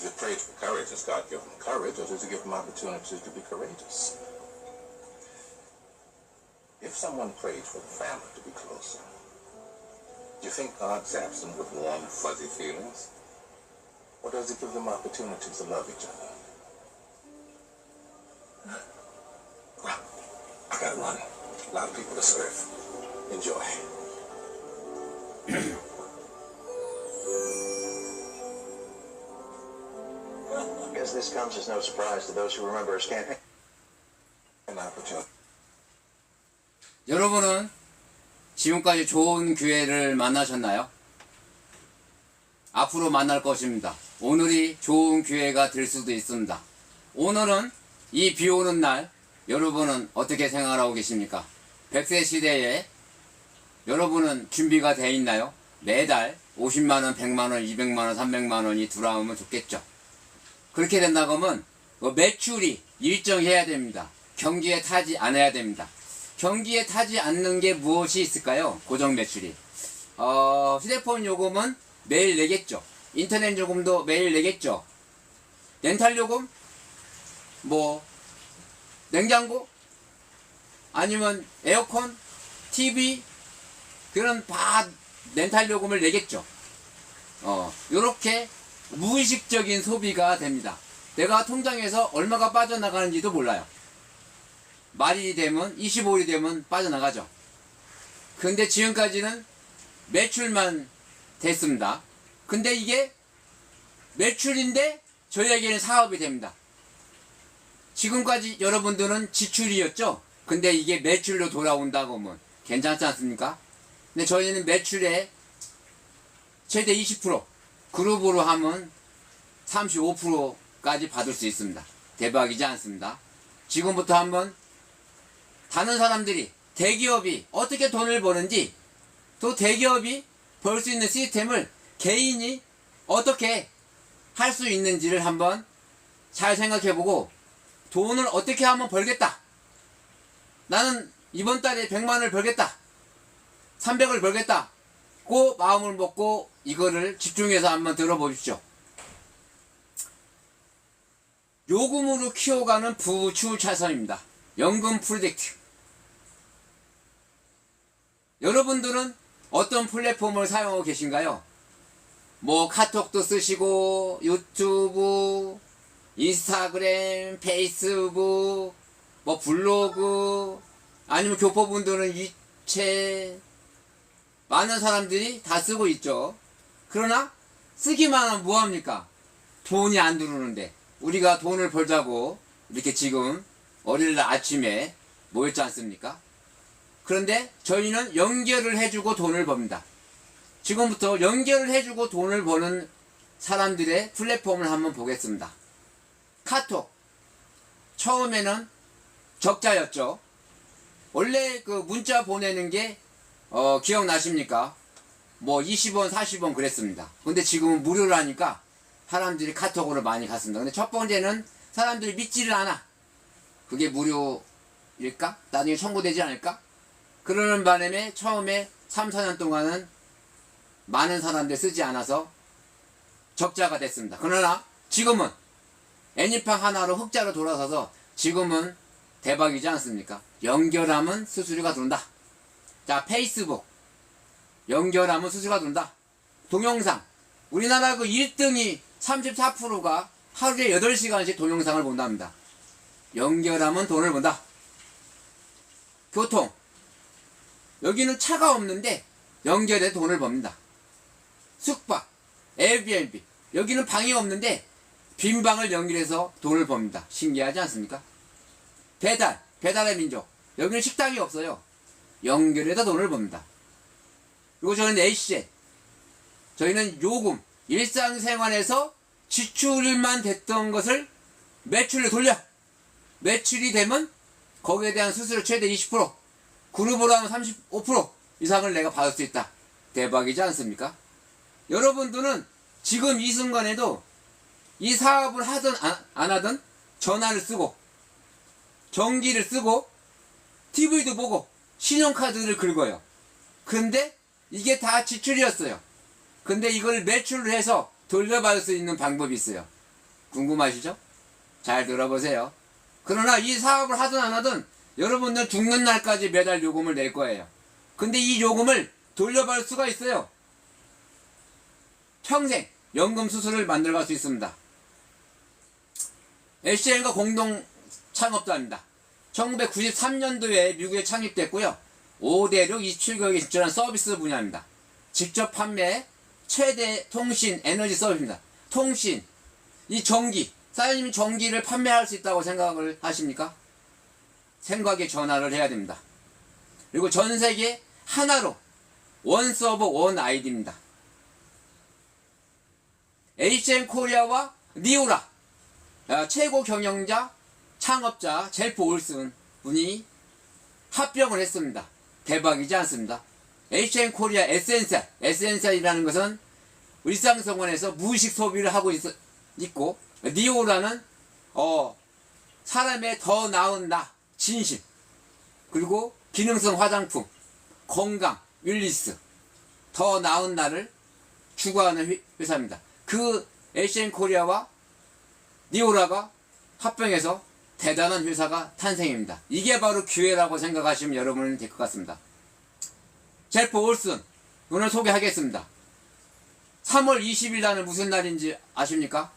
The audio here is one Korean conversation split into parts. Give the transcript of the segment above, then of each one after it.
Is it prayed for courage? Does God give them courage, or does he give them opportunities to be courageous? If someone prayed for the family to be closer, do you think God zaps them with warm, fuzzy feelings? Or does he give them opportunities to love each other? Well, I gotta run. A lot of people to serve. Enjoy. I guess this comes as no surprise to those who remember his campaign. An opportunity. 여러분은 지금까지 좋은 기회를 만나셨나요? 앞으로 만날 것입니다. 오늘이 좋은 기회가 될 수도 있습니다. 오늘은 이 비 오는 날 여러분은 어떻게 생각하고 계십니까? 100세 시대에 여러분은 준비가 되어 있나요? 매달 50만원, 100만원, 200만원, 300만원이 들어오면 좋겠죠. 그렇게 된다고 하면 매출이 일정해야 됩니다. 경기에 타지 않아야 됩니다. 경기에 타지 않는 게 무엇이 있을까요? 고정 매출이. 휴대폰 요금은 매일 내겠죠. 인터넷 요금도 매일 내겠죠. 렌탈 요금? 뭐 냉장고? 아니면 에어컨? TV? 그런 다 렌탈 요금을 내겠죠. 요렇게 무의식적인 소비가 됩니다. 내가 통장에서 얼마가 빠져나가는지도 몰라요. 말이 되면 25일이 되면 빠져나가죠. 근데 지금까지는 매출만 됐습니다. 근데 이게 매출인데 저희에게는 사업이 됩니다. 지금까지 여러분들은 지출이었죠. 근데 이게 매출로 돌아온다고 하면 괜찮지 않습니까? 근데 저희는 매출에 최대 20%, 그룹으로 하면 35%까지 받을 수 있습니다. 대박이지 않습니다. 지금부터 한번 다른 사람들이, 대기업이 어떻게 돈을 버는지, 또 대기업이 벌 수 있는 시스템을 개인이 어떻게 할 수 있는지를 한번 잘 생각해보고 돈을 어떻게 하면 벌겠다. 나는 이번 달에 100만원을 벌겠다. 300을 벌겠다. 고 마음을 먹고 이거를 집중해서 한번 들어보십시오. 요금으로 키워가는 부추 차선입니다. 연금 프로젝트. 여러분들은 어떤 플랫폼을 사용하고 계신가요? 뭐 카톡도 쓰시고 유튜브, 인스타그램, 페이스북, 뭐 블로그, 아니면 교포분들은 위챗, 많은 사람들이 다 쓰고 있죠. 그러나 쓰기만 하면 뭐합니까? 돈이 안 들어오는데 우리가 돈을 벌자고 이렇게 지금 월요일날 아침에 모였지 않습니까? 그런데 저희는 연결을 해주고 돈을 법니다. 지금부터 연결을 해주고 돈을 버는 사람들의 플랫폼을 한번 보겠습니다. 카톡. 처음에는 적자였죠. 원래 그 문자 보내는 게 기억나십니까? 뭐 20원, 40원 그랬습니다. 근데 지금은 무료로 하니까 사람들이 카톡으로 많이 갔습니다. 근데 첫 번째는 사람들이 믿지를 않아. 그게 무료일까? 나중에 청구되지 않을까? 그러는 바람에 처음에 3, 4년 동안은 많은 사람들이 쓰지 않아서 적자가 됐습니다. 그러나 지금은 애니팡 하나로 흑자로 돌아서서 지금은 대박이지 않습니까? 연결하면 수수료가 들어온다. 자, 페이스북. 연결하면 수수료가 들어온다. 동영상. 우리나라 그 1등이 34%가 하루에 8시간씩 동영상을 본답니다. 연결하면 돈을 번다. 교통. 여기는 차가 없는데 연결해 돈을 법니다. 숙박, 에어비앤비. 여기는 방이 없는데 빈 방을 연결해서 돈을 법니다. 신기하지 않습니까? 배달, 배달의 민족. 여기는 식당이 없어요. 연결해서 돈을 법니다. 그리고 저는 A셋. 저희는 요금, 일상생활에서 지출만 됐던 것을 매출로 돌려. 매출이 되면 거기에 대한 수수료 최대 20%, 그룹으로 하면 35% 이상을 내가 받을 수 있다. 대박이지 않습니까? 여러분들은 지금 이 순간에도 이 사업을 하든 안 하든 전화를 쓰고 전기를 쓰고 TV도 보고 신용카드를 긁어요. 근데 이게 다 지출이었어요. 근데 이걸 매출을 해서 돌려받을 수 있는 방법이 있어요. 궁금하시죠? 잘 들어보세요. 그러나 이 사업을 하든 안 하든 여러분들 죽는 날까지 매달 요금을 낼 거예요. 근데 이 요금을 돌려받을 수가 있어요. 평생 연금 수수료를 만들어갈 수 있습니다. LCN과 공동 창업자입니다. 1993년도에 미국에 창립됐고요. 5대륙 27개국에 진출한 서비스 분야입니다. 직접 판매 최대 통신 에너지 서비스입니다. 통신, 이 전기, 사장님이 전기를 판매할 수 있다고 생각을 하십니까? 생각의 전환을 해야 됩니다. 그리고 전 세계 하나로 원 서버 원 아이디입니다. HM 코리아와 니오라 최고 경영자 창업자 젤프 올슨 분이 합병을 했습니다. 대박이지 않습니다. HM 코리아 에센셜이라는 것은 일상생활에서 무의식 소비를 하고 있고, 니오라는 사람의 더 나은 나, 진심, 그리고 기능성 화장품, 건강, 윌리스, 더 나은 나를 추구하는 회사입니다. 그 HM 코리아와 니오라가 합병해서 대단한 회사가 탄생입니다. 이게 바로 기회라고 생각하시면 여러분은 될 것 같습니다. 젤프 올슨 오늘 소개하겠습니다. 3월 20일 날은 무슨 날인지 아십니까?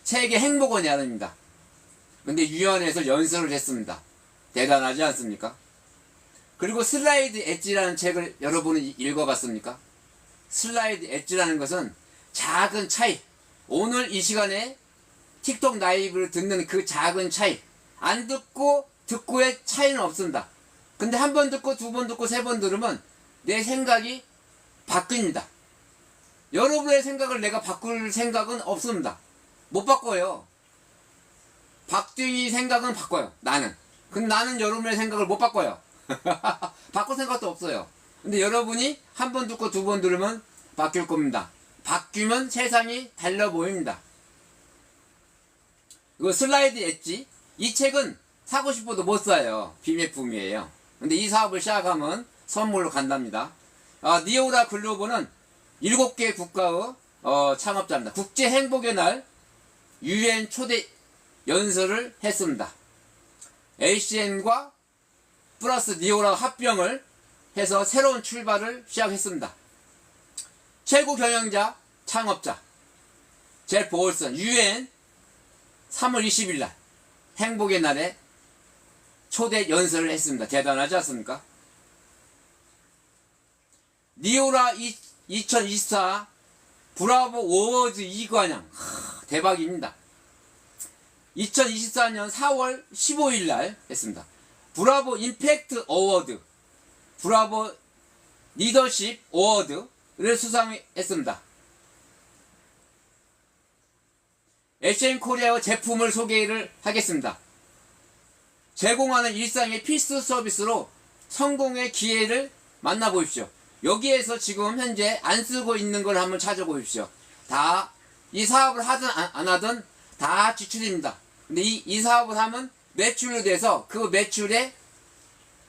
세계 행복의 날입니다. 근데 유엔에서 연설을 했습니다. 대단하지 않습니까? 그리고 슬라이드 엣지라는 책을 여러분은 읽어봤습니까? 슬라이드 엣지라는 것은 작은 차이, 오늘 이 시간에 틱톡 라이브를 듣는 그 작은 차이, 안 듣고 듣고의 차이는 없습니다. 근데 한 번 듣고 두 번 듣고 세 번 들으면 내 생각이 바뀝니다. 여러분의 생각을 내가 바꿀 생각은 없습니다. 못 바꿔요. 박준희 생각은 바꿔요. 나는. 근데 나는 여러분의 생각을 못 바꿔요. 바꿀 생각도 없어요. 근데 여러분이 한 번 듣고 두 번 들으면 바뀔 겁니다. 바뀌면 세상이 달라 보입니다. 이거 슬라이드 엣지, 이 책은 사고 싶어도 못 사요. 비매품이에요. 근데 이 사업을 시작하면 선물로 간답니다. 니오라 글로벌은 7개 국가의 창업자입니다. 국제 행복의 날 UN 초대 연설을 했습니다. HN과 플러스 니오라 합병을 해서 새로운 출발을 시작했습니다. 최고 경영자 창업자 젤프 올슨, UN 3월 20일 날 행복의 날에 초대 연설을 했습니다. 대단하지 않습니까? 니오라 2024 브라보 어워즈 2관왕 대박입니다. 2024년 4월 15일 날 했습니다. 브라보 임팩트 어워드, 브라보 리더십 어워드를 수상했습니다. HM 코리아의 제품을 소개를 하겠습니다. 제공하는 일상의 필수 서비스로 성공의 기회를 만나보십시오. 여기에서 지금 현재 안 쓰고 있는 걸 한번 찾아보십시오. 다 이 사업을 하든 안 하든 다 지출입니다. 근데 이 사업을 하면 매출로 돼서 그 매출의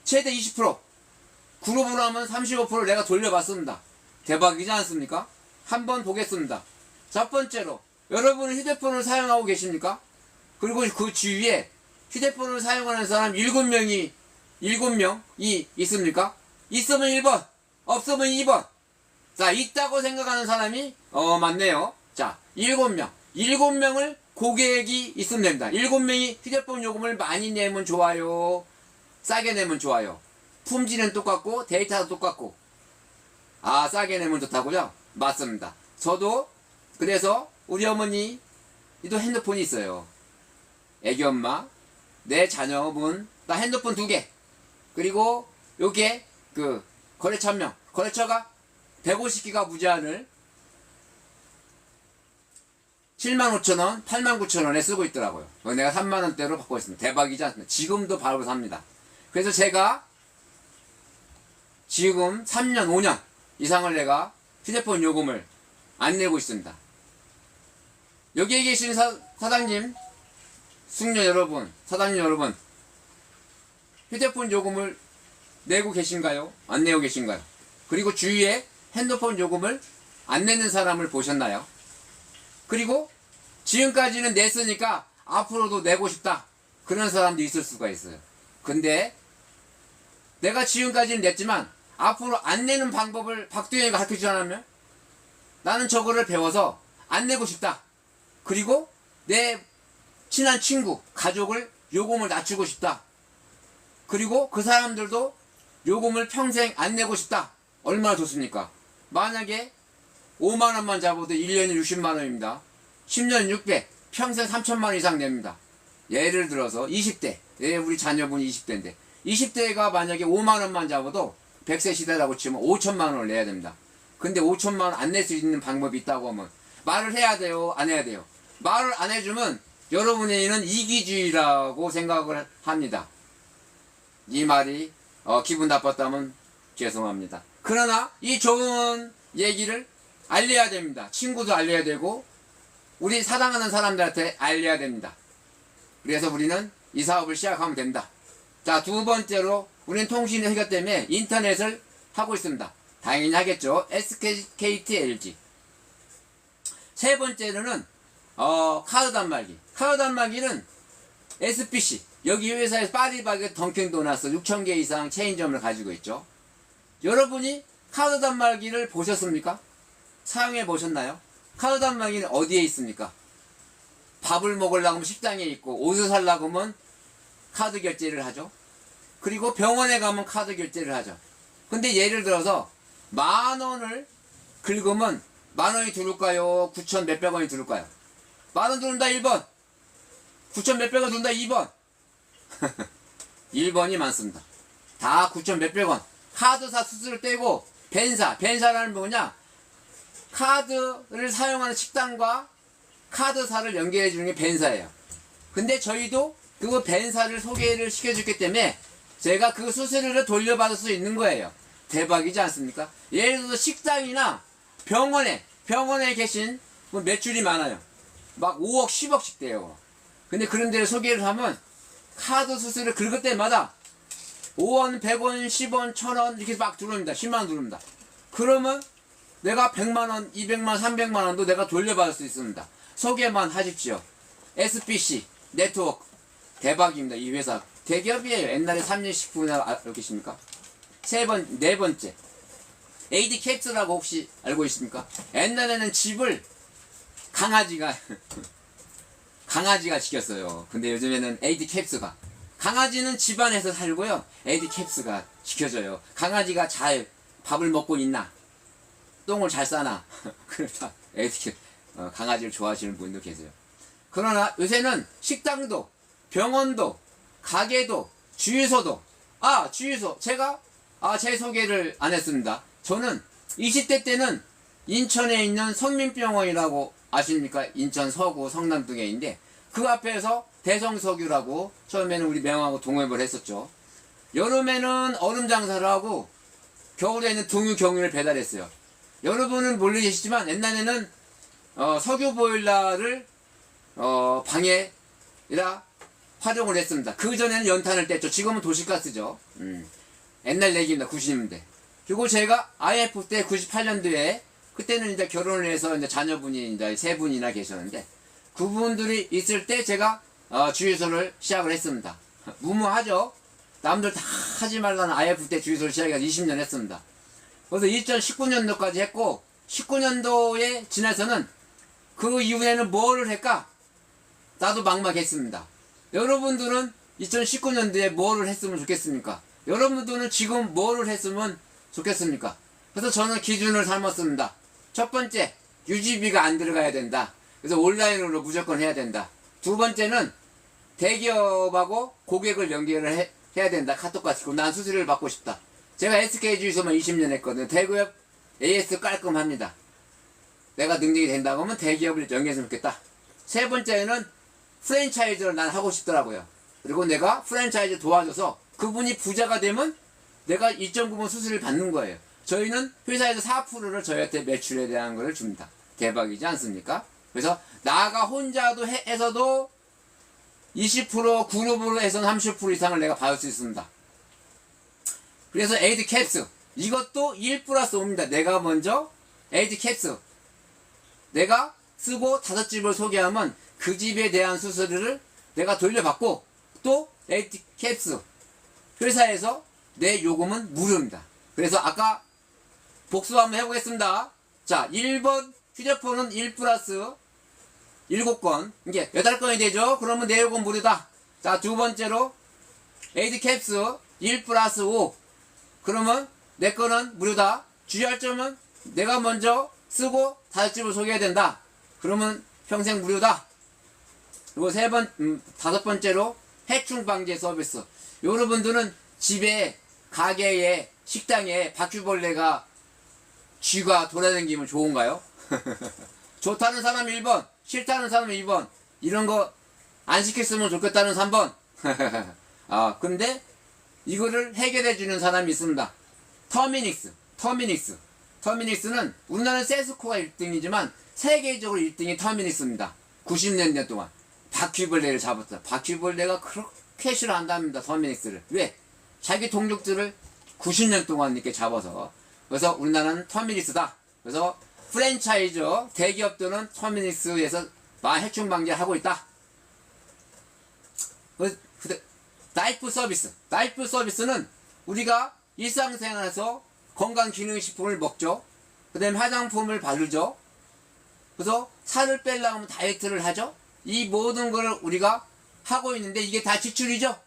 최대 20%, 그룹으로 하면 35% 내가 돌려받습니다. 대박이지 않습니까? 한번 보겠습니다. 첫 번째로, 여러분은 휴대폰을 사용하고 계십니까? 그리고 그 주위에 휴대폰을 사용하는 사람 7명이 있습니까? 있으면 1번, 없으면 2번. 자, 있다고 생각하는 사람이 맞네요. 자, 7명. 7명을 고객이 있으면 됩니다. 7명이 휴대폰 요금을 많이 내면 좋아요, 싸게 내면 좋아요. 품질은 똑같고 데이터도 똑같고. 싸게 내면 좋다고요? 맞습니다. 저도 그래서 우리 어머니도 핸드폰이 있어요. 애기 엄마, 내 자녀분 나 핸드폰 2개, 그리고 요게 그 거래처 한 명, 거래처가 150기가 무제한을 75,000원, 89,000원에 쓰고 있더라고요. 내가 3만원대로 받고 있습니다. 대박이지 않습니까? 지금도 바로 삽니다. 그래서 제가 지금 3년, 5년 이상을 내가 휴대폰 요금을 안 내고 있습니다. 여기에 계신 사장님, 숙녀 여러분, 사장님 여러분, 휴대폰 요금을 내고 계신가요? 안 내고 계신가요? 그리고 주위에 핸드폰 요금을 안 내는 사람을 보셨나요? 그리고 지금까지는 냈으니까 앞으로도 내고 싶다. 그런 사람도 있을 수가 있어요. 근데 내가 지금까지는 냈지만 앞으로 안 내는 방법을 박두영이가 가르쳐주지 않으면 나는 저거를 배워서 안 내고 싶다. 그리고 내 친한 친구, 가족을 요금을 낮추고 싶다. 그리고 그 사람들도 요금을 평생 안 내고 싶다. 얼마나 좋습니까? 만약에 5만원만 잡아도 1년에 60만원입니다. 10년 600, 평생 3천만원 이상 냅니다. 예를 들어서 20대, 우리 자녀분이 20대인데 20대가 만약에 5만원만 잡아도 100세 시대라고 치면 5천만원을 내야 됩니다. 근데 5천만원 안 낼 수 있는 방법이 있다고 하면 말을 해야 돼요? 안 해야 돼요? 말을 안 해주면 여러분에게는 이기주의라고 생각을 합니다. 이 말이 기분 나빴다면 죄송합니다. 그러나 이 좋은 얘기를 알려야 됩니다. 친구도 알려야 되고 우리 사랑하는 사람들한테 알려야 됩니다. 그래서 우리는 이 사업을 시작하면 된다. 자, 두 번째로 우리는 통신의 해결 때문에 인터넷을 하고 있습니다. 당연히 하겠죠. SKT, LG. 세 번째로는 카드 단말기. 카드 단말기는 SPC. 여기 회사에서 파리바게 던킨 도나스 6,000개 이상 체인점을 가지고 있죠. 여러분이 카드 단말기를 보셨습니까? 사용해 보셨나요? 카드 단말기는 어디에 있습니까? 밥을 먹으려고 하면 식당에 있고 옷을 살려고 하면 카드 결제를 하죠. 그리고 병원에 가면 카드 결제를 하죠. 근데 예를 들어서 10,000원을 긁으면 10,000원이 들을까요? 9,000 몇백 원이 들을까요? 10,000원 들는다 1번, 9,000 몇백 원 들는다 2번. 1번이 많습니다. 다 9,000 몇백 원. 카드사 수수료 떼고 벤사라는 뭐냐? 카드를 사용하는 식당과 카드사를 연결해 주는 게 벤사예요. 근데 저희도 그 벤사를 소개를 시켜줬기 때문에 제가 그 수수료를 돌려받을 수 있는 거예요. 대박이지 않습니까? 예를 들어서 식당이나 병원에 계신 분 매출이 많아요. 막 5억 10억씩 돼요. 근데 그런 데를 소개를 하면 카드 수수료 긁을 때마다 5원 100원 10원 1000원 이렇게 막 들어옵니다. 10만원 들어옵니다. 그러면 내가 100만원 200만원 300만원도 내가 돌려받을 수 있습니다. 소개만 하십시오. SPC 네트워크 대박입니다. 이 회사 대기업이에요. 옛날에 삼립식품이나 알고 계십니까? 네 번째 AD 캡스라고 혹시 알고 있습니까? 옛날에는 집을 강아지가 지켰어요. 근데 요즘에는 AD 캡스가 강아지는 집안에서 살고요. AD 캡스가 지켜줘요. 강아지가 잘 밥을 먹고 있나? 똥을 잘 싸나? 그러다 AD 캡 강아지를 좋아하시는 분도 계세요. 그러나 요새는 식당도 병원도 가게도 주유소도 주유소 제가 제 소개를 안 했습니다. 저는 20대 때는 인천에 있는 성민병원이라고 아십니까? 인천 서구 성남동에 그 앞에서 대성석유라고 처음에는 우리 명하고 동업을 했었죠. 여름에는 얼음 장사를 하고 겨울에는 등유 경유를 배달했어요. 여러분은 모르시지만 옛날에는 석유 보일러를 방해라 활용을 했습니다. 그 전에는 연탄을 뗐죠. 지금은 도시가스죠. 옛날 얘기입니다. 90년대. 그리고 제가 IF 때 98년도에 그때는 이제 결혼을 해서 이제 자녀분이 이제 3분이나 계셨는데 그분들이 있을 때 제가 주유소를 시작을 했습니다. 무모하죠. 남들 다 하지 말라는 IF 때 주유소를 시작해서 20년 했습니다. 그래서 2019년도까지 했고 19년도에 지나서는 그 이후에는 뭐를 할까? 나도 막막했습니다. 여러분들은 2019년도에 뭐를 했으면 좋겠습니까? 여러분들은 지금 뭐를 했으면 좋겠습니까? 그래서 저는 기준을 삼았습니다. 첫 번째, 유지비가 안 들어가야 된다. 그래서 온라인으로 무조건 해야 된다. 두 번째는 대기업하고 고객을 연결을 해야 된다. 카톡같이. 난 수수료를 받고 싶다. 제가 SK 주유소만 20년 했거든요. 대기업 AS 깔끔합니다. 내가 능력이 된다고 하면 대기업을 연결했으면 좋겠다. 세 번째는 프랜차이즈를 난 하고 싶더라고요. 그리고 내가 프랜차이즈 도와줘서 그분이 부자가 되면 내가 2.9번 수수료를 받는 거예요. 저희는 회사에서 4%를 저희한테 매출에 대한 거를 줍니다. 대박이지 않습니까? 그래서 나가 혼자도 해서도 20% 그룹으로 해서는 30% 이상을 내가 받을 수 있습니다. 그래서 에이드 캡스 이것도 1+5입니다. 내가 먼저 에이드 캡스 내가 쓰고 5집을 소개하면 그 집에 대한 수수료를 내가 돌려받고 또 에이티캡스 회사에서 내 요금은 무료입니다. 그래서 아까 복수 한번 해보겠습니다. 자, 1번 휴대폰은 1 플러스 7건, 이게 8건이 되죠. 그러면 내 요금 무료다. 자, 두 번째로 에이티캡스 1 플러스 5, 그러면 내 거는 무료다. 주의할 점은 내가 먼저 쓰고 5집을 소개해야 된다. 그러면 평생 무료다. 그리고 5번째로 해충 방지 서비스. 여러분들은 집에, 가게에, 식당에 바퀴벌레가 쥐가 돌아다니면 좋은가요? 좋다는 사람 1번, 싫다는 사람 2번, 이런 거 안 시켰으면 좋겠다는 3번. 아, 근데 이거를 해결해 주는 사람이 있습니다. 터미닉스는 우리나라는 세스코가 1등이지만 세계적으로 1등이 터미닉스입니다. 90년대 동안 바퀴벌레를 잡았다. 바퀴벌레가 그렇게 싫어한답니다. 터미닉스를. 왜? 자기 동족들을 90년 동안 이렇게 잡아서. 그래서 우리나라는 터미닉스다. 그래서 프랜차이즈 대기업들은 터미닉스에서 해충 방지를 하고 있다. 나이프 서비스는 우리가 일상생활에서 건강기능식품을 먹죠. 그 다음에 화장품을 바르죠. 그래서 살을 빼려고 하면 다이어트를 하죠. 이 모든 걸 우리가 하고 있는데 이게 다 지출이죠.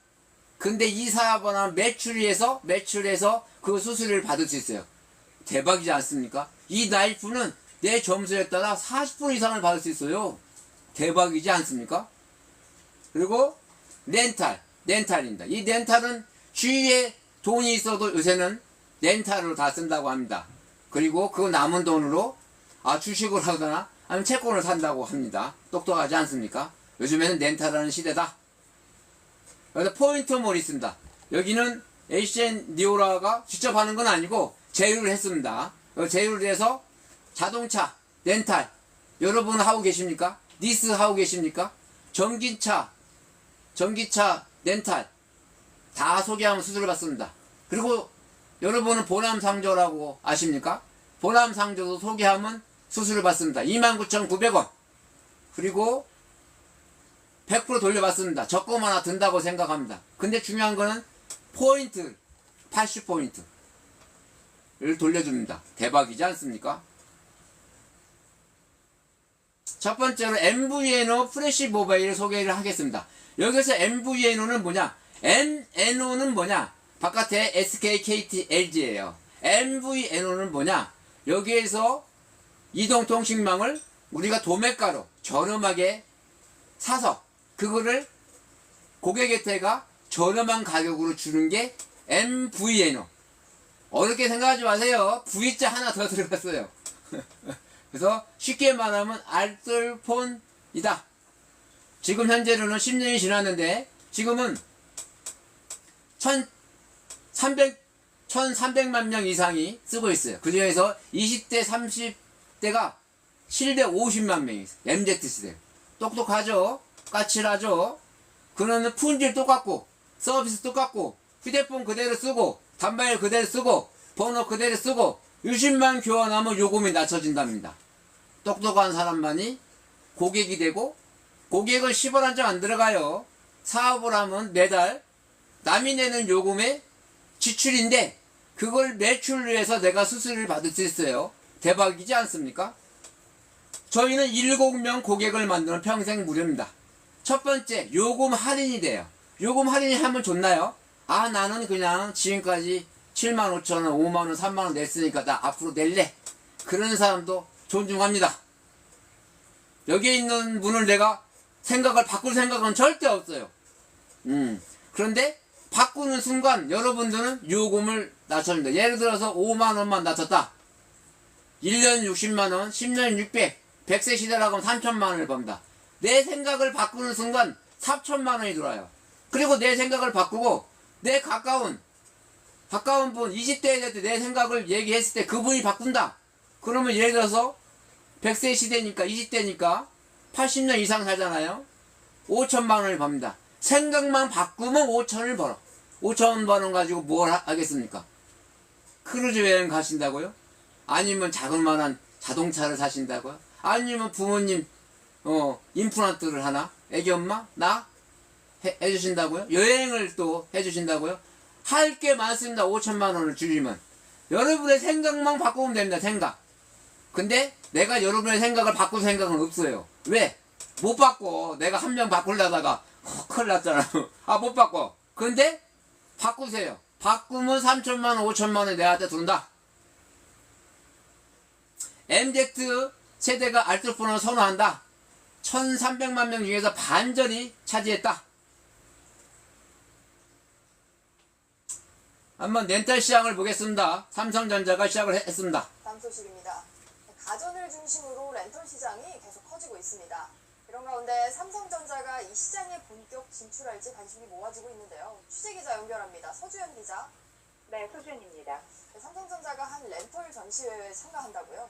근데 이 사업을 하면 매출에서 그 수수료를 받을 수 있어요. 대박이지 않습니까? 이 나이프는 내 점수에 따라 40% 이상을 받을 수 있어요. 대박이지 않습니까? 그리고 렌탈입니다. 이 렌탈은 주위에 돈이 있어도 요새는 렌탈로 다 쓴다고 합니다. 그리고 그 남은 돈으로 주식을 하거나 아니면 채권을 산다고 합니다. 똑똑하지 않습니까? 요즘에는 렌탈하는 시대다. 그래서 포인트몰이 있습니다. 여기는 HN 니오라가 직접 하는 건 아니고 제휴를 했습니다. 제휴를 해서 자동차 렌탈 여러분 하고 계십니까? 리스 하고 계십니까? 전기차 렌탈 다 소개하면 수수료를 받습니다. 그리고 여러분은 보람상조라고 아십니까? 보람상조도 소개하면 수수료를 받습니다. 29,900원. 그리고 100% 돌려받습니다. 적금 하나 든다고 생각합니다. 근데 중요한 거는 포인트, 80포인트를 돌려줍니다. 대박이지 않습니까? 첫 번째로 MVNO 프레시 모바일 소개를 하겠습니다. 여기서 MVNO는 뭐냐? MNO는 뭐냐? 바깥에 SK, KT, LG예요. MVNO는 뭐냐? 여기에서 이동통신망을 우리가 도매가로 저렴하게 사서 그거를 고객한테가 저렴한 가격으로 주는 게 MVNO. 어렵게 생각하지 마세요. V자 하나 더 들어갔어요. 그래서 쉽게 말하면 알뜰폰이다. 지금 현재로는 10년이 지났는데 지금은 1300만 명 이상이 쓰고 있어요. 그 중에서 20대, 30대가 7대 50만 명이 있어요. MZ시대. 똑똑하죠? 까칠하죠? 그러면 품질 똑같고, 서비스 똑같고, 휴대폰 그대로 쓰고, 단말 그대로 쓰고, 번호 그대로 쓰고, 유심만 교환하면 요금이 낮춰진답니다. 똑똑한 사람만이 고객이 되고, 고객은 10원 한 장 안 들어가요. 사업을 하면 매달 남이 내는 요금의 지출인데 그걸 매출로 해서 내가 수수료를 받을 수 있어요. 대박이지 않습니까? 저희는 7명 고객을 만드는 평생 무료입니다. 첫 번째, 요금 할인이 돼요. 요금 할인이 하면 좋나요? 나는 그냥 지금까지 75,000원, 5만원, 3만원 냈으니까 나 앞으로 낼래. 그런 사람도 존중합니다. 여기에 있는 분을 내가 생각을 바꿀 생각은 절대 없어요. 그런데 바꾸는 순간 여러분들은 요금을 낮춰줍니다. 예를 들어서 5만원만 낮췄다. 1년 60만원, 10년 600, 100세 시대라고 하면 3천만원을 법니다. 내 생각을 바꾸는 순간 4천만원이 들어와요. 그리고 내 생각을 바꾸고 내 가까운 분 20대에 될 때 내 생각을 얘기했을 때 그분이 바꾼다. 그러면 예를 들어서 100세 시대니까 20대니까 80년 이상 살잖아요. 5천만원을 법니다. 생각만 바꾸면 5천을 벌어. 5천 버는 가지고 뭘 하겠습니까? 크루즈 여행 가신다고요? 아니면 자그마한 자동차를 사신다고요? 아니면 부모님 임플란트를 하나? 애기 엄마? 나? 해주신다고요? 여행을 또 해주신다고요? 할 게 많습니다. 5천만 원을 줄이면. 여러분의 생각만 바꾸면 됩니다. 생각. 근데 내가 여러분의 생각을 바꿀 생각은 없어요. 왜? 못 바꿔. 내가 한 명 바꾸려다가 큰일 났잖아. 아, 못 바꿔. 근데 바꾸세요. 바꾸면 3천만 원, 5천만 원이 내한테 돈다. MZ 세대가 알뜰폰을 선호한다. 1300만 명 중에서 반절이 차지했다. 한번 렌탈 시장을 보겠습니다. 삼성전자가 시작을 했습니다. 다음 소식입니다. 가전을 중심으로 렌털 시장이 계속 커지고 있습니다. 이런 가운데 삼성전자가 이 시장에 본격 진출할지 관심이 모아지고 있는데요. 취재기자 연결합니다. 서주현 기자. 네, 서주현입니다. 삼성전자가 한 렌털 전시회에 참가한다고요?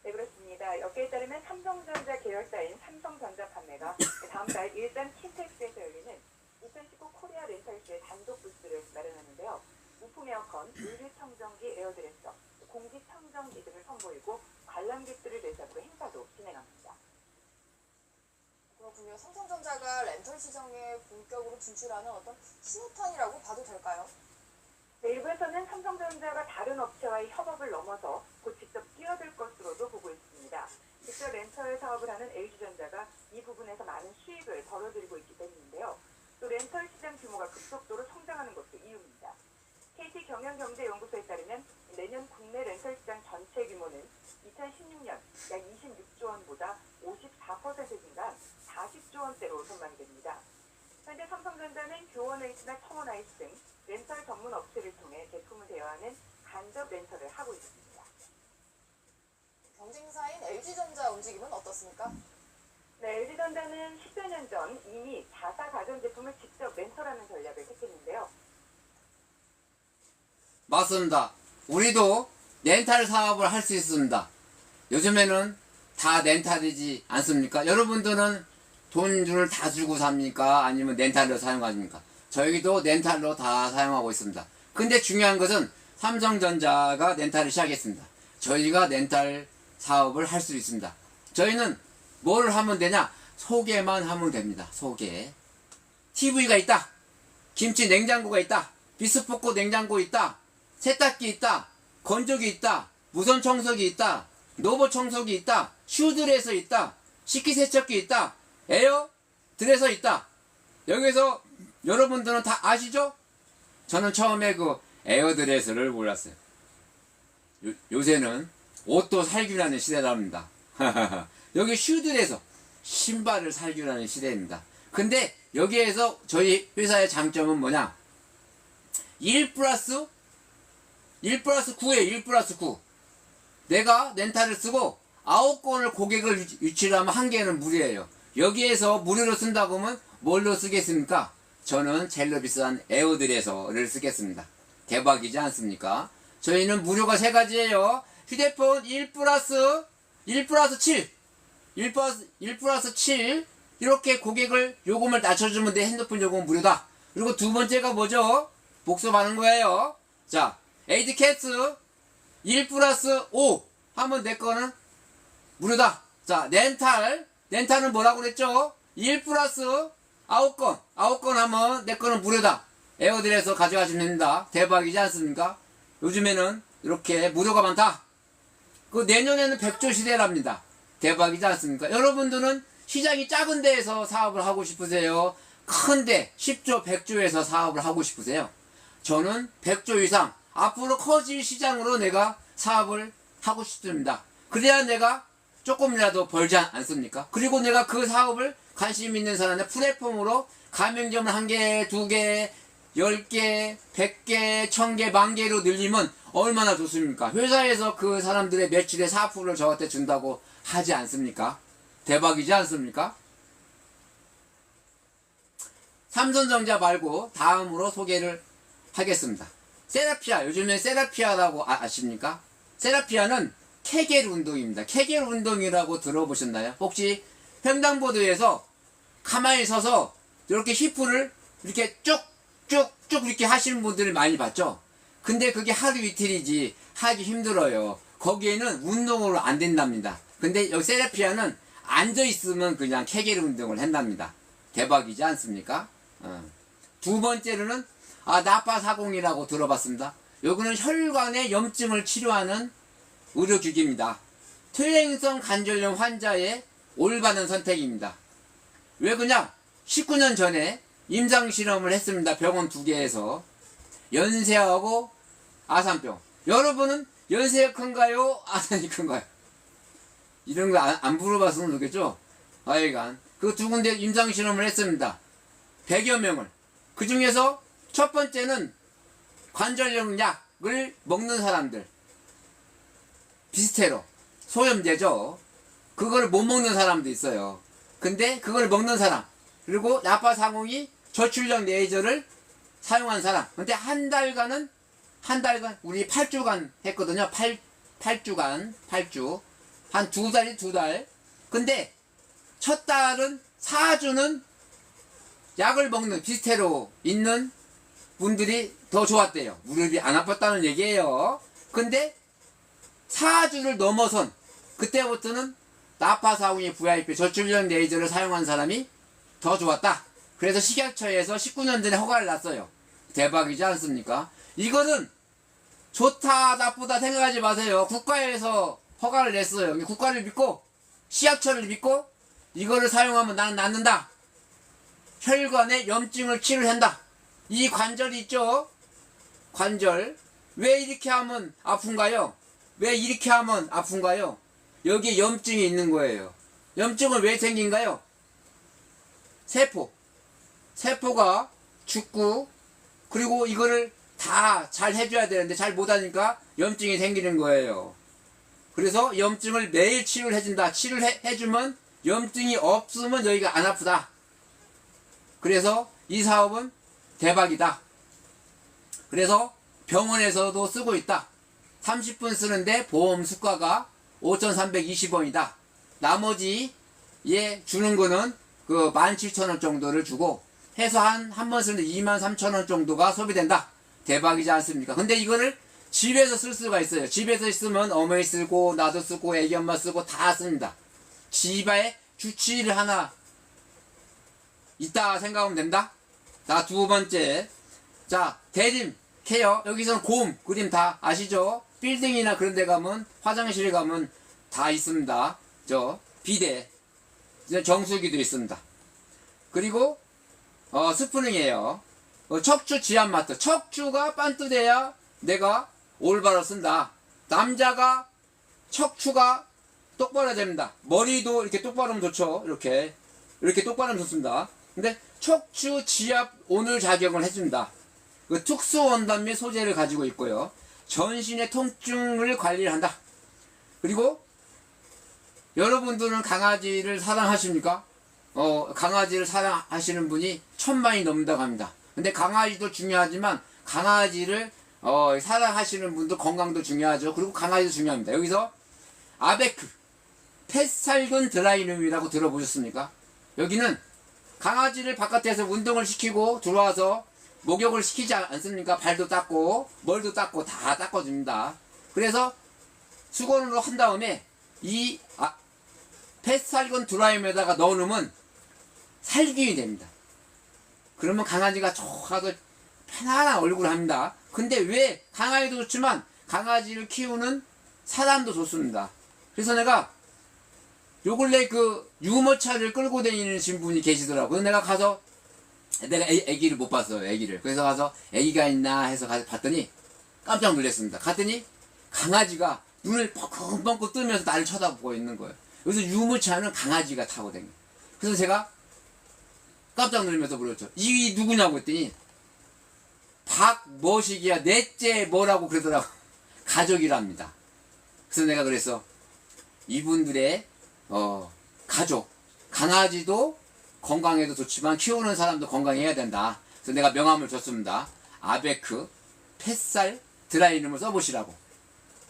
네, 그렇습니다. 여기에 따르면 삼성전자 계열사인 삼성전자 판매가 다음 달 일산 킨텍스에서 열리는 2019 코리아 렌탈쇼의 단독 부스를 마련하는데요. 부품 에어컨, 의류청정기, 에어드레서, 공기청정기 등을 선보이고 관람객들을 대상으로 행사도 진행합니다. 그렇군요. 삼성전자가 렌털 시장에 본격으로 진출하는 어떤 신호탄이라고 봐도 될까요? 네, 일부에서는 삼성전자가 다른 업체와의 협업을 넘어서 곧 직접 뛰어들 것으로도 보고 있습니다. 직접 렌털 사업을 하는 LG전자가 이 부분에서 많은 수익을 벌어들이고 있기 때문인데요. 또 렌털 시장 규모가 급속도로 성장하는 것도 이유입니다. KT경영경제연구소에 따르면 내년 국내 렌털 시장 전체 규모는 2016년 약 26조 원보다 54% 증가한 40조 원대로 전망이 됩니다. 현재 삼성전자는 교원에이스나 청원아이스 등 렌털 전문 업체를 통해 제품을 대여하는 간접 렌털을 하고 있습니다. 경쟁사인 LG전자 움직임은 어떻습니까? 네, LG전자는 10여 년 전 이미 자사 가전제품을 직접 렌털하는 전략을 택했는데요. 맞습니다. 우리도 렌탈 사업을 할 수 있습니다. 요즘에는 다 렌탈이지 않습니까? 여러분들은 돈을 다 주고 삽니까? 아니면 렌탈로 사용하십니까? 저희도 렌탈로 다 사용하고 있습니다. 근데 중요한 것은 삼성전자가 렌탈을 시작했습니다. 저희가 렌탈 사업을 할 수 있습니다. 저희는 뭘 하면 되냐? 소개만 하면 됩니다. 소개. TV가 있다. 김치 냉장고가 있다. 비스포크 냉장고 있다. 세탁기 있다. 건조기 있다. 무선 청소기 있다. 노버 청소기 있다. 슈드레서 있다. 식기세척기 있다. 에어 드레서 있다. 여기서 여러분들은 다 아시죠? 저는 처음에 그 에어 드레서를 몰랐어요. 요새는 옷도 살균하는 시대랍니다. 여기 슈드레서 신발을 살균하는 시대입니다. 근데 여기에서 저희 회사의 장점은 뭐냐? 1+9에 1+9. 내가 렌탈을 쓰고 9건을 고객을 유치를 하면 1개는 무료예요. 여기에서 무료로 쓴다고 하면 뭘로 쓰겠습니까? 저는 제일 비싼 에어드레서를 쓰겠습니다. 대박이지 않습니까? 저희는 무료가 3가지예요. 휴대폰 1+7 1+7 이렇게 고객을 요금을 낮춰주면 돼. 핸드폰 요금 무료다. 그리고 두 번째가 뭐죠? 복습하는 거예요. 자, 에이드캐츠 1+5 하면 내 거는 무료다. 자, 렌탈은 뭐라고 그랬죠? 1+9건 9건 하면 내 거는 무료다. 에어드레서 가져가시면 됩니다. 대박이지 않습니까? 요즘에는 이렇게 무료가 많다. 그 내년에는 100조 시대랍니다. 대박이지 않습니까? 여러분들은 시장이 작은 데에서 사업을 하고 싶으세요? 큰데 10조, 100조에서 사업을 하고 싶으세요? 저는 100조 이상 앞으로 커질 시장으로 내가 사업을 하고 싶습니다. 그래야 내가 조금이라도 벌지 않습니까? 그리고 내가 그 사업을 관심 있는 사람의 플랫폼으로 가맹점을 1개, 2개, 10개, 100개, 1000개, 10,000개로 늘리면 얼마나 좋습니까? 회사에서 그 사람들의 매출의 4%를 저한테 준다고 하지 않습니까? 대박이지 않습니까? 삼성전자 말고 다음으로 소개를 하겠습니다. 세라피아, 요즘에 세라피아라고 아십니까? 세라피아는 케겔 운동입니다. 케겔 운동이라고 들어보셨나요? 혹시 횡단보도에서 가만히 서서 이렇게 힙을 이렇게 쭉쭉쭉 이렇게 하시는 분들을 많이 봤죠? 근데 그게 하루 이틀이지 하기 힘들어요. 거기에는 운동으로 안 된답니다. 근데 여기 세라피아는 앉아있으면 그냥 케겔 운동을 한답니다. 대박이지 않습니까? 두 번째로는 나파사공이라고 들어봤습니다. 여기는 혈관의 염증을 치료하는 의료기기입니다. 퇴행성 관절염 환자의 올바른 선택입니다. 왜 그냥 19년 전에 임상실험을 했습니다. 병원 2개에서 연세하고 아산병. 여러분은 연세가 큰가요? 아산이 큰가요? 이런 거 안 물어봤으면 좋겠죠? 하여간 그 2군데 임상실험을 했습니다. 100여 명을. 그 중에서 첫 번째는 관절염 약을 먹는 사람들. 비스테로. 소염제죠. 그걸 못 먹는 사람도 있어요. 근데 그걸 먹는 사람. 그리고 나파사공이 저출력 레이저를 사용한 사람. 근데 한 달간 우리 8주간 했거든요. 8주간 8주. 한 2달이 2달. 근데 첫 달은 4주는 약을 먹는 비스테로 있는 분들이 더 좋았대요. 무릎이 안 아팠다는 얘기예요. 근데 4주를 넘어선 그때부터는 나파사공의 VIP 저출력 레이저를 사용한 사람이 더 좋았다. 그래서 식약처에서 19년 전에 허가를 놨어요. 대박이지 않습니까? 이거는 좋다 나쁘다 생각하지 마세요. 국가에서 허가를 냈어요. 국가를 믿고 식약처를 믿고 이거를 사용하면 나는 낫는다. 혈관의 염증을 치료한다. 이 관절이 있죠. 관절. 왜 이렇게 하면 아픈가요? 왜 이렇게 하면 아픈가요? 여기에 염증이 있는 거예요. 염증은 왜 생긴가요? 세포가 죽고 그리고 이거를 다 잘 해줘야 되는데 잘 못하니까 염증이 생기는 거예요. 그래서 염증을 매일 치료를 해준다. 치료를 해주면 염증이 없으면 여기가 안 아프다. 그래서 이 사업은 대박이다. 그래서 병원에서도 쓰고 있다. 30분 쓰는데 보험 수가가 5,320원이다. 나머지 주는 거는 그 17,000원 정도를 주고 해서 한 번 쓰는데 23,000원 정도가 소비된다. 대박이지 않습니까? 근데 이거를 집에서 쓸 수가 있어요. 집에서 있으면 어머니 쓰고 나도 쓰고 애기 엄마 쓰고 다 씁니다. 집에 주치의를 하나 있다 생각하면 된다. 자, 2번째. 자, 대림 케어. 여기서는 곰 그림 다 아시죠? 빌딩이나 그런 데 가면 화장실에 가면 다 있습니다. 비데 정수기도 있습니다. 그리고 스프링이에요. 척추 지압마트. 척추가 빤듯해야 내가 올바로 쓴다. 남자가 척추가 똑바로 됩니다. 머리도 이렇게 똑바로 하면 좋죠. 이렇게 똑바로 하면 좋습니다. 근데 척추 지압 온을 작용을 해줍니다. 그 특수 원단 소재를 가지고 있고요. 전신의 통증을 관리를 한다. 그리고 여러분들은 강아지를 사랑하십니까? 강아지를 사랑하시는 분이 1000만이 넘는다고 합니다. 근데 강아지도 중요하지만 강아지를 사랑하시는 분도 건강도 중요하죠. 그리고 강아지도 중요합니다. 여기서 아베크 펫살균 드라이룸이라고 들어보셨습니까? 여기는 강아지를 바깥에서 운동을 시키고 들어와서 목욕을 시키지 않습니까? 발도 닦고 머리도 닦고 다 닦아줍니다. 그래서 수건으로 한 다음에 이 펫살균 드라이룸에다가 넣어놓으면 살균이 됩니다. 그러면 강아지가 좋아서 편안한 얼굴을 합니다. 근데 왜 강아지도 좋지만 강아지를 키우는 사람도 좋습니다. 그래서 내가 요 근래 그 유모차를 끌고 다니는 분이 계시더라고요. 내가 가서 내가 애기를 못 봤어요. 애기를. 그래서 가서 애기가 있나 해서 가서 봤더니 깜짝 놀랐습니다. 갔더니 강아지가 눈을 뻥뻥뻥 뜨면서 나를 쳐다보고 있는 거예요. 그래서 유모차는 강아지가 타고 다녀요. 그래서 제가 깜짝 놀라면서 물었죠. 이 누구냐고 했더니 박머식이야 넷째 뭐라고 그러더라고. 가족이랍니다. 그래서 내가 그래서 이분들의 가족 강아지도 건강에도 좋지만 키우는 사람도 건강해야 된다. 그래서 내가 명함을 줬습니다. 아베크 펫살 드라이룸을 써보시라고.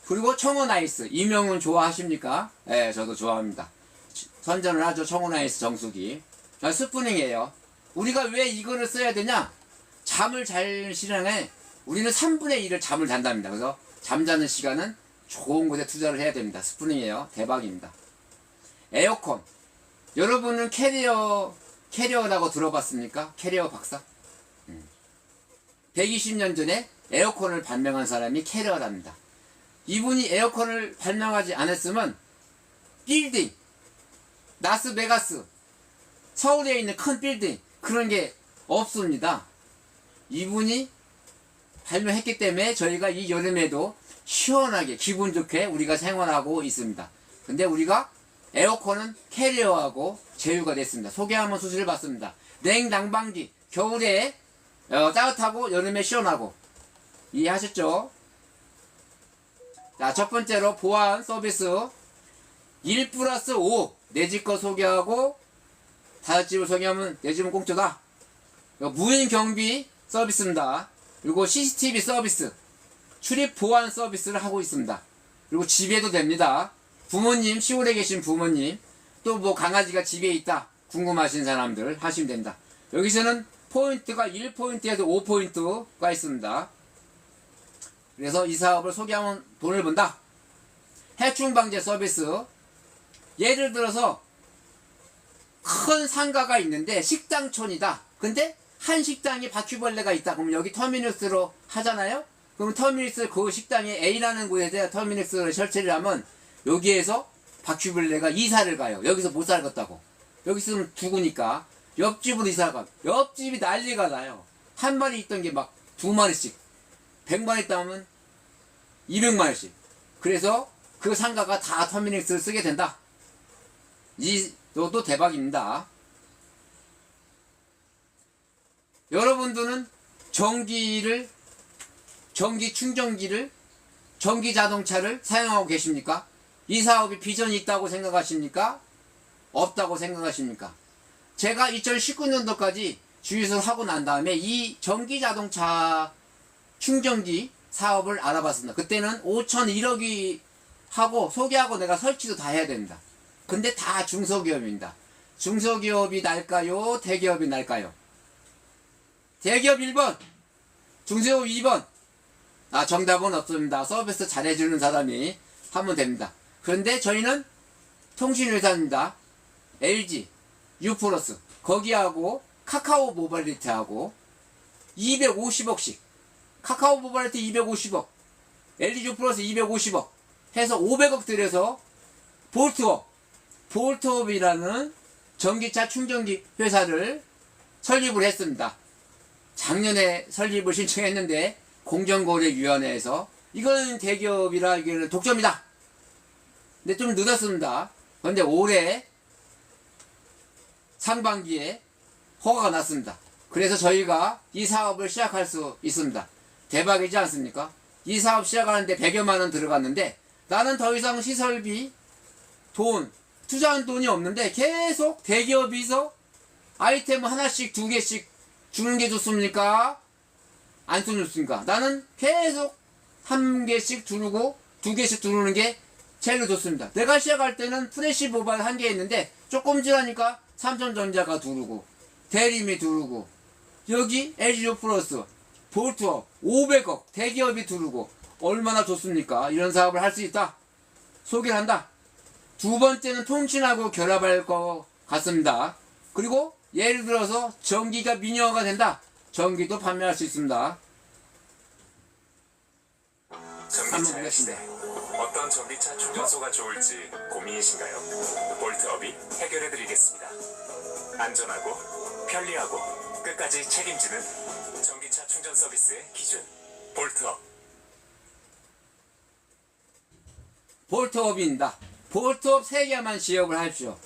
그리고 청어나이스 이명훈 좋아하십니까? 네, 저도 좋아합니다. 선전을 하죠. 청어나이스 정수기. 스프링이에요. 우리가 왜 이거를 써야 되냐? 잠을 잘 시간에 우리는 3분의 1을 잠을 잔답니다. 그래서 잠자는 시간은 좋은 곳에 투자를 해야 됩니다. 스프링이에요. 대박입니다. 에어컨. 여러분은 캐리어라고 들어봤습니까? 캐리어 박사? 120년 전에 에어컨을 발명한 사람이 캐리어랍니다. 이분이 에어컨을 발명하지 않았으면 빌딩, 라스베가스, 서울에 있는 큰 빌딩 그런 게 없습니다. 이분이 발명했기 때문에 저희가 이 여름에도 시원하게 기분 좋게 우리가 생활하고 있습니다. 근데 우리가 에어컨은 캐리어하고 제휴가 됐습니다. 소개 한번 수술을 받습니다. 냉난방기 겨울에 따뜻하고 여름에 시원하고 이해하셨죠? 자, 첫 번째로 보안 서비스 1+5 내 집 거 소개하고 다섯 집을 소개하면 내 집은 공짜다. 무인 경비 서비스입니다. 그리고 CCTV 서비스, 출입 보안 서비스를 하고 있습니다. 그리고 집에도 됩니다. 부모님, 시골에 계신 부모님, 또 뭐 강아지가 집에 있다 궁금하신 사람들 하시면 됩니다. 여기서는 포인트가 1포인트에서 5포인트가 있습니다. 그래서 이 사업을 소개하면 돈을 번다. 해충 방제 서비스. 예를 들어서 큰 상가가 있는데 식당촌이다. 근데 한 식당에 바퀴벌레가 있다. 그럼 여기 터미너스로 하잖아요? 그럼 터미너스 그 식당에 A라는 곳에 터미너스를 설치를 하면 여기에서 바퀴벌레가 이사를 가요. 여기서 못 살겠다고. 여기 있으면 죽으니까 옆집으로 이사가. 옆집이 난리가 나요. 한 마리 있던 게 막 2마리씩. 100마리 있다면 200마리씩. 그래서 그 상가가 다 터미너스를 쓰게 된다. 이것도 대박입니다. 여러분들은 전기 충전기를, 전기 자동차를 사용하고 계십니까? 이 사업이 비전이 있다고 생각하십니까? 없다고 생각하십니까? 제가 2019년도까지 주유소를 하고 난 다음에 이 전기 자동차 충전기 사업을 알아봤습니다. 그때는 5천 1억이 하고 소개하고 내가 설치도 다 해야 됩니다. 근데 다 중소기업입니다. 중소기업이 날까요? 대기업이 날까요? 대기업 1번, 중소기업 2번. 정답은 없습니다. 서비스 잘해주는 사람이 하면 됩니다. 그런데 저희는 통신회사입니다. LG, U+, 거기하고 카카오 모빌리티하고 250억씩, 카카오 모빌리티 250억, LG U+ 250억 해서 500억 들여서 볼트업이라는 전기차 충전기 회사를 설립을 했습니다. 작년에 설립을 신청했는데 공정거래위원회에서 이거는 대기업이라 이거는 독점이다. 근데 좀 늦었습니다. 그런데 올해 상반기에 허가가 났습니다. 그래서 저희가 이 사업을 시작할 수 있습니다. 대박이지 않습니까? 이 사업 시작하는데 100여만 원 들어갔는데 나는 더 이상 시설비, 투자한 돈이 없는데 계속 대기업에서 아이템 하나씩 2개씩 주는 게 좋습니까? 안 좋습니까? 나는 계속 1개씩 두르고 2개씩 두르는 게 제일 좋습니다. 내가 시작할 때는 프레시 모바일 1개 있는데 조금 지나니까 삼성전자가 두르고 대림이 두르고 여기 LG 플러스 볼트업 500억 대기업이 두르고 얼마나 좋습니까? 이런 사업을 할 수 있다. 소개를 한다. 두 번째는 통신하고 결합할 것 같습니다. 그리고 예를 들어서 전기가 미니어가 된다. 전기도 판매할 수 있습니다. 전기차의 시대. 어떤 전기차 충전소가 좋을지 고민이신가요? 볼트업이 해결해드리겠습니다. 안전하고 편리하고 끝까지 책임지는 전기차 충전 서비스의 기준 볼트업. 볼트업입니다. 볼트업 3개만 지역을 하십시오.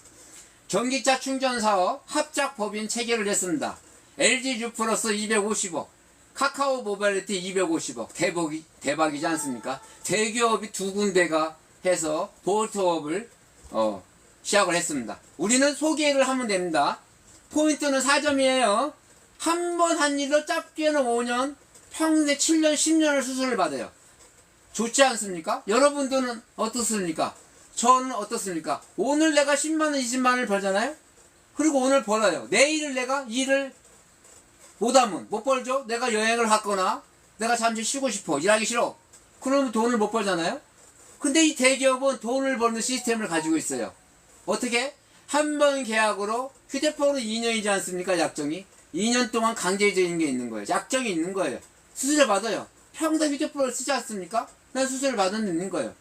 전기차 충전 사업 합작법인 체결을 했습니다. LG U+ 250억, 카카오 모빌리티 250억. 대박이지 않습니까? 대기업이 2군데가 해서 볼트업을 시작을 했습니다. 우리는 소개를 하면 됩니다. 포인트는 4점이에요. 한 번 한 일로 짧게는 5년, 평생 7년, 10년을 수술을 받아요. 좋지 않습니까? 여러분들은 어떻습니까? 저는 어떻습니까? 오늘 내가 10만원, 20만원을 벌잖아요? 그리고 오늘 벌어요. 내일을 내가 일을 못하면 못 벌죠? 내가 여행을 갔거나 내가 잠시 쉬고 싶어. 일하기 싫어. 그러면 돈을 못 벌잖아요? 근데 이 대기업은 돈을 버는 시스템을 가지고 있어요. 어떻게? 한 번 계약으로 휴대폰은 2년이지 않습니까? 약정이. 2년 동안 강제적인 게 있는 거예요. 약정이 있는 거예요. 수수료 받아요. 평생 휴대폰을 쓰지 않습니까? 난 수수료를 받는 있는 거예요.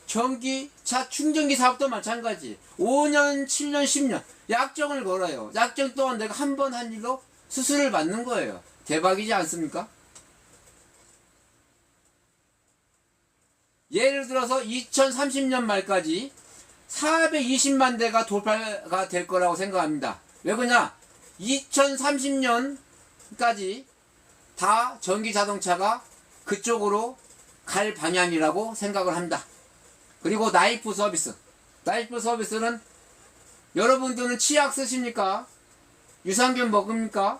전기차 충전기 사업도 마찬가지. 5년, 7년, 10년 약정을 걸어요. 약정 동안 내가 한 번 한 일로 수수료를 받는 거예요. 대박이지 않습니까? 예를 들어서 2030년 말까지 420만 대가 돌파가 될 거라고 생각합니다. 왜 그러냐? 2030년까지 다 전기 자동차가 그쪽으로 갈 방향이라고 생각을 합니다. 그리고 나이프 서비스. 나이프 서비스는 여러분들은 치약 쓰십니까? 유산균 먹습니까?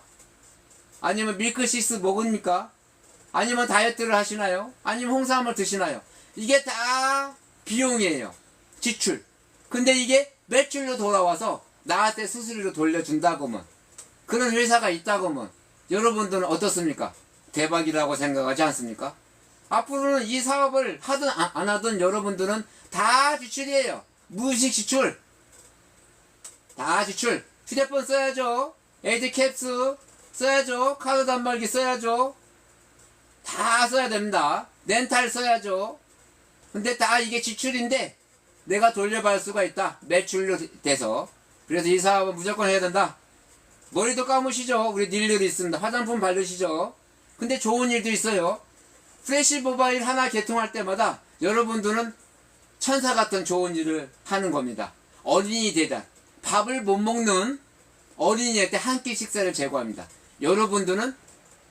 아니면 밀크시스 먹습니까? 아니면 다이어트를 하시나요? 아니면 홍삼을 드시나요? 이게 다 비용이에요. 지출. 근데 이게 매출로 돌아와서 나한테 수수료로 돌려준다고면, 그런 회사가 있다고면 여러분들은 어떻습니까? 대박이라고 생각하지 않습니까? 앞으로는 이 사업을 하든 안 하든 여러분들은 다 지출이에요. 무의식 지출. 다 지출. 휴대폰 써야죠. 에이드캡스 써야죠. 카드 단말기 써야죠. 다 써야 됩니다. 렌탈 써야죠. 근데 다 이게 지출인데 내가 돌려받을 수가 있다. 매출로 돼서. 그래서 이 사업은 무조건 해야 된다. 머리도 감으시죠. 우리 일들이 있습니다. 화장품 바르시죠. 근데 좋은 일도 있어요. 프레시 모바일 하나 개통할 때마다 여러분들은 천사 같은 좋은 일을 하는 겁니다. 어린이 대단. 밥을 못 먹는 어린이한테 한 끼 식사를 제공합니다. 여러분들은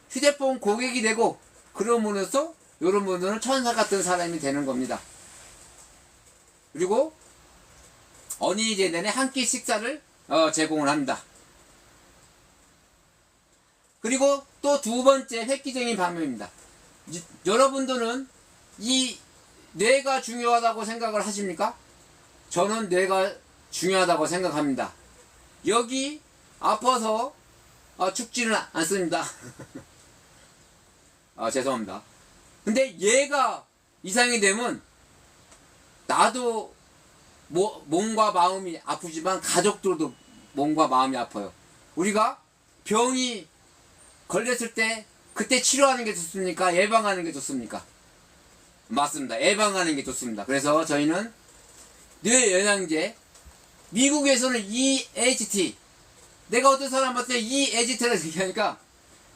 휴대폰 고객이 되고, 그러므로써 여러분들은 천사 같은 사람이 되는 겁니다. 그리고 어린이 재단에 한 끼 식사를 제공을 합니다. 그리고 또 두 번째 획기적인 방법입니다. 여러분들은 이 뇌가 중요하다고 생각을 하십니까? 저는 뇌가 중요하다고 생각합니다. 여기 아파서 죽지는 않습니다. 죄송합니다. 근데 얘가 이상이 되면 나도 몸과 마음이 아프지만 가족들도 몸과 마음이 아파요. 우리가 병이 걸렸을 때 그때 치료하는 게 좋습니까? 예방하는 게 좋습니까? 맞습니다. 예방하는 게 좋습니다. 그래서 저희는 뇌영양제, 미국에서는 EHT, 내가 어떤 사람한테 EHT라고 얘기하니까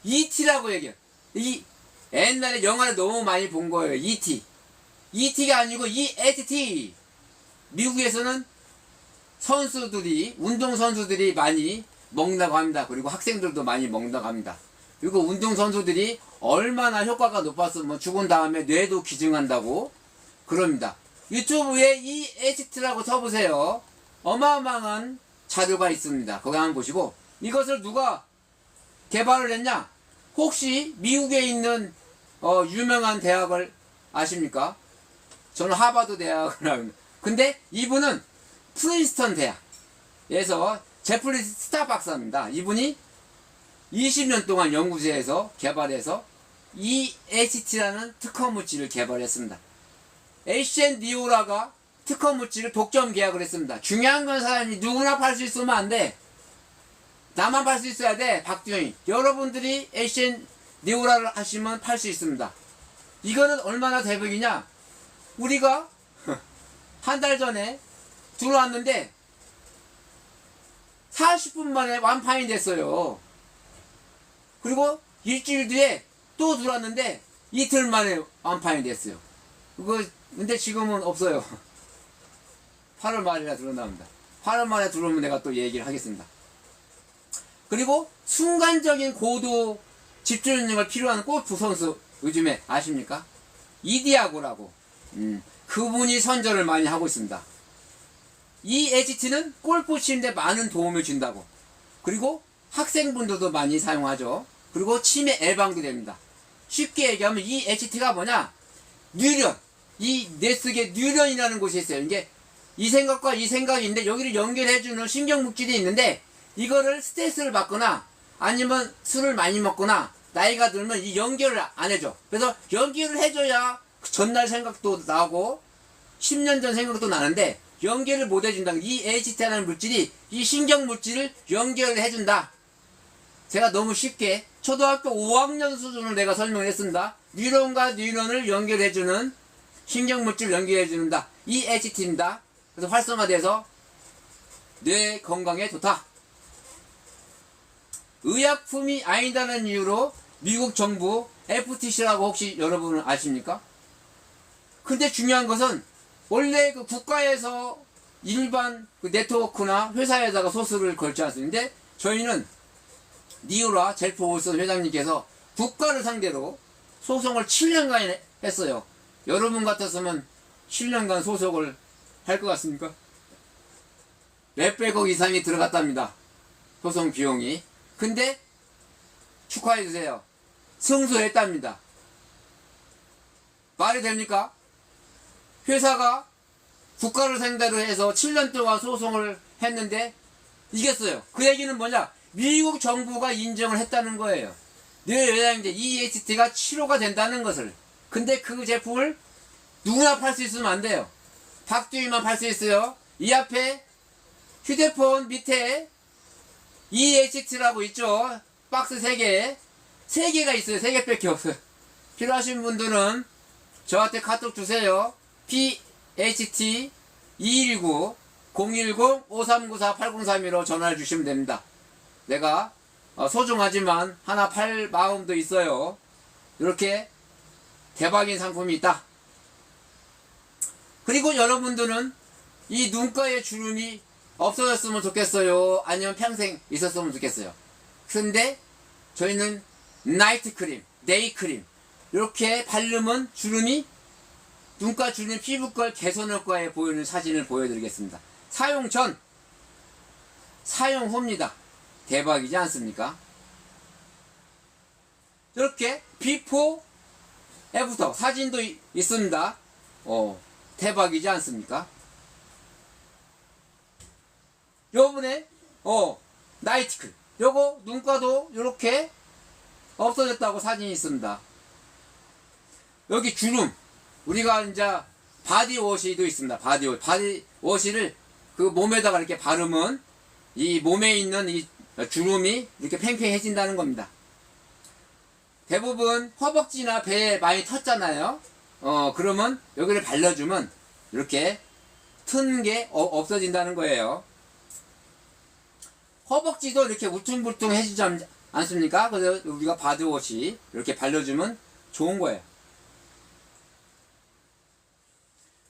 ET라고 얘기해요. 옛날에 영화를 너무 많이 본 거예요. ET가 아니고 EHT. 미국에서는 선수들이, 운동선수들이 많이 먹는다고 합니다. 그리고 학생들도 많이 먹는다고 합니다. 그리고 운동선수들이 얼마나 효과가 높았으면 죽은 다음에 뇌도 기증한다고 그럽니다. 유튜브에 EHT라고 쳐보세요. 어마어마한 자료가 있습니다. 거기 한번 보시고, 이것을 누가 개발을 했냐? 혹시 미국에 있는 유명한 대학을 아십니까? 저는 하버드 대학을 합니다. 근데 이분은 프린스턴 대학에서 제프리 스타 박사입니다. 이분이 20년 동안 연구소에서 개발해서 EHT라는 특허 물질을 개발했습니다. HN 니오라가 특허 물질을 독점 계약을 했습니다. 중요한 건 사람이 누구나 팔 수 있으면 안 돼. 나만 팔 수 있어야 돼. 박주영이. 여러분들이 HN 니오라를 하시면 팔 수 있습니다. 이거는 얼마나 대박이냐? 우리가 한 달 전에 들어왔는데 40분 만에 완판이 됐어요. 그리고 일주일 뒤에 또 들어왔는데 이틀 만에 완판이 됐어요. 근데 지금은 없어요. 8월 말이나 들어온답니다. 8월 말에 들어오면 내가 또 얘기를 하겠습니다. 그리고 순간적인 고도 집중력을 필요한 골프 선수 요즘에 아십니까? 이디아고라고. 그분이 선전을 많이 하고 있습니다. 이 HT는 골프 치는데 많은 도움을 준다고. 그리고 학생분들도 많이 사용하죠. 그리고 치매 예방도 됩니다. 쉽게 얘기하면 이 HT가 뭐냐? 뉴런. 이 뇌 속에 뉴런이라는 곳이 있어요. 이게 이 생각과 이 생각이 있는데 여기를 연결해주는 신경물질이 있는데, 이거를 스트레스를 받거나 아니면 술을 많이 먹거나 나이가 들면 이 연결을 안 해줘. 그래서 연결을 해줘야 전날 생각도 나고 10년 전 생각도 나는데, 연결을 못 해준다. 이 HT라는 물질이 이 신경 물질을 연결을 해준다. 제가 너무 쉽게 초등학교 5학년 수준으로 내가 설명을 했습니다. 뉴런과 뉴런을 연결해주는 신경 물질을 연결해주는다. 이 HT입니다. 그래서 활성화돼서 뇌 건강에 좋다. 의약품이 아니다는 이유로 미국 정부 FTC라고 혹시 여러분은 아십니까? 근데 중요한 것은 원래 그 국가에서 일반 그 네트워크나 회사에다가 소스를 걸지 않습니다. 저희는 니우라 젤프 올슨 회장님께서 국가를 상대로 소송을 7년간 했어요. 여러분 같았으면 7년간 소송을 할 것 같습니까? 몇백억 이상이 들어갔답니다. 소송 비용이. 근데 축하해주세요. 승소했답니다. 말이 됩니까? 회사가 국가를 상대로 해서 7년 동안 소송을 했는데 이겼어요. 그 얘기는 뭐냐? 미국 정부가 인정을 했다는 거예요. 뇌여양제 EHT가 치료가 된다는 것을. 근데 그 제품을 누구나 팔 수 있으면 안 돼요. 박두희만 팔 수 있어요. 이 앞에 휴대폰 밑에 EHT라고 있죠. 박스 3개. 3개가 있어요. 3개밖에 없어요. 필요하신 분들은 저한테 카톡 주세요. PHT 219 010-5394-8032로 전화를 주시면 됩니다. 내가 소중하지만 하나 팔 마음도 있어요. 이렇게 대박인 상품이 있다. 그리고 여러분들은 이 눈가의 주름이 없어졌으면 좋겠어요? 아니면 평생 있었으면 좋겠어요? 근데 저희는 나이트 크림, 데이 크림 이렇게 바르면 주름이 눈가 주름 피부과 개선 효과에 보이는 사진을 보여드리겠습니다. 사용 전, 사용 후입니다. 대박이지 않습니까? 이렇게 비포, 애프터 사진도 있습니다. 대박이지 않습니까? 요번에 나이트클 요거 눈가도 요렇게 없어졌다고 사진이 있습니다. 여기 주름 우리가 이제 바디워시도 있습니다. 바디워시를 그 몸에다가 이렇게 바르면 이 몸에 있는 이 주름이 이렇게 팽팽해진다는 겁니다. 대부분 허벅지나 배에 많이 텄잖아요. 그러면 여기를 발라주면 이렇게 튼 게 없어진다는 거예요. 허벅지도 이렇게 울퉁불퉁 해주지 않습니까? 그래서 우리가 바디워시 이렇게 발라주면 좋은 거예요.